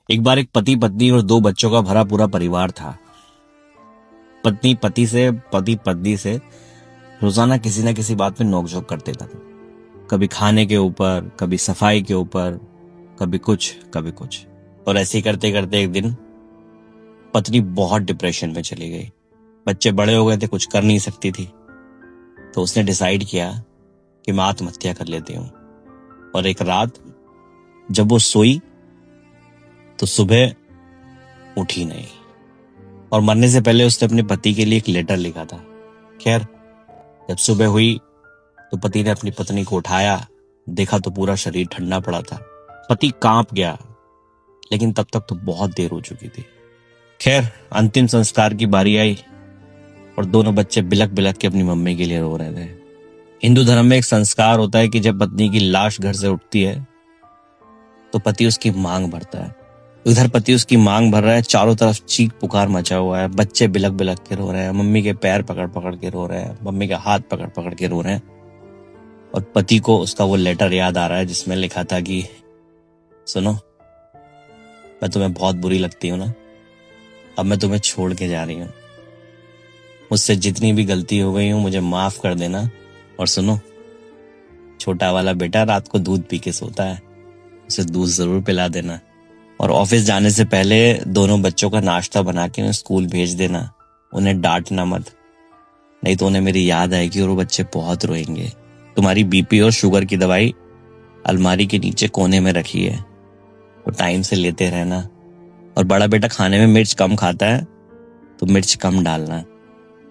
एक बार एक पति पत्नी और दो बच्चों का भरा पूरा परिवार था। पत्नी पति से रोजाना किसी ना किसी बात पे नोकझोंक करते था। कभी खाने के ऊपर, कभी सफाई के ऊपर, कभी कुछ। और ऐसे ही करते करते एक दिन पत्नी बहुत डिप्रेशन में चली गई। बच्चे बड़े हो गए थे, कुछ कर नहीं सकती थी, तो उसने डिसाइड किया कि मैं आत्महत्या कर लेती हूँ। और एक रात जब वो सोई तो सुबह उठी नहीं, और मरने से पहले उसने अपने पति के लिए एक लेटर लिखा था। खैर, जब सुबह हुई तो पति ने अपनी पत्नी को उठाया, देखा तो पूरा शरीर ठंडा पड़ा था। पति कांप गया, लेकिन तब तक तो बहुत देर हो चुकी थी। खैर, अंतिम संस्कार की बारी आई और दोनों बच्चे बिलक बिलक के अपनी मम्मी के लिए रो रहे थे। हिंदू धर्म में एक संस्कार होता है कि जब पत्नी की लाश घर से उठती है तो पति उसकी मांग भरता है। उधर पति उसकी मांग भर रहा है, चारों तरफ चीख पुकार मचा हुआ है, बच्चे बिलक बिलक के रो रहे हैं, मम्मी के पैर पकड़ पकड़ के रो रहे हैं, मम्मी का हाथ पकड़ पकड़ के रो रहे हैं। और पति को उसका वो लेटर याद आ रहा है जिसमें लिखा था कि सुनो, मैं तुम्हें बहुत बुरी लगती हूँ ना, अब मैं तुम्हें छोड़ के जा रही हूँ। मुझसे जितनी भी गलती हो गई हूँ मुझे माफ कर देना। और सुनो, छोटा वाला बेटा रात को दूध पी के सोता है, उसे दूध जरूर पिला देना। और ऑफिस जाने से पहले दोनों बच्चों का नाश्ता बना के उन्हें स्कूल भेज देना। उन्हें डांटना मत, नहीं तो उन्हें मेरी याद आएगी और वो बच्चे बहुत रोएंगे। तुम्हारी बीपी और शुगर की दवाई अलमारी के नीचे कोने में रखी है, वो टाइम से लेते रहना। और बड़ा बेटा खाने में मिर्च कम खाता है तो मिर्च कम डालना।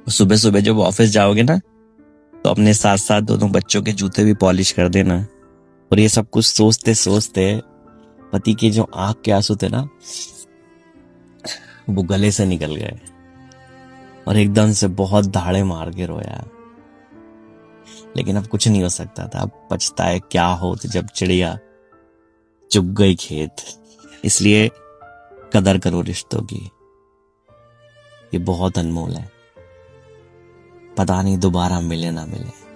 सुबह सुबह जब ऑफिस जाओगे ना तो अपने साथ साथ दोनों बच्चों के जूते भी पॉलिश कर देना। और ये सब कुछ सोचते सोचते पति के जो आंख के आंसू थे ना, वो गले से निकल गए और एकदम से बहुत धाड़े मार के रोया। लेकिन अब कुछ नहीं हो सकता था। अब पछताए क्या होत जब चिड़िया चुग गई खेत। इसलिए कदर करो रिश्तों की, ये बहुत अनमोल है। पता नहीं दोबारा मिले ना मिले।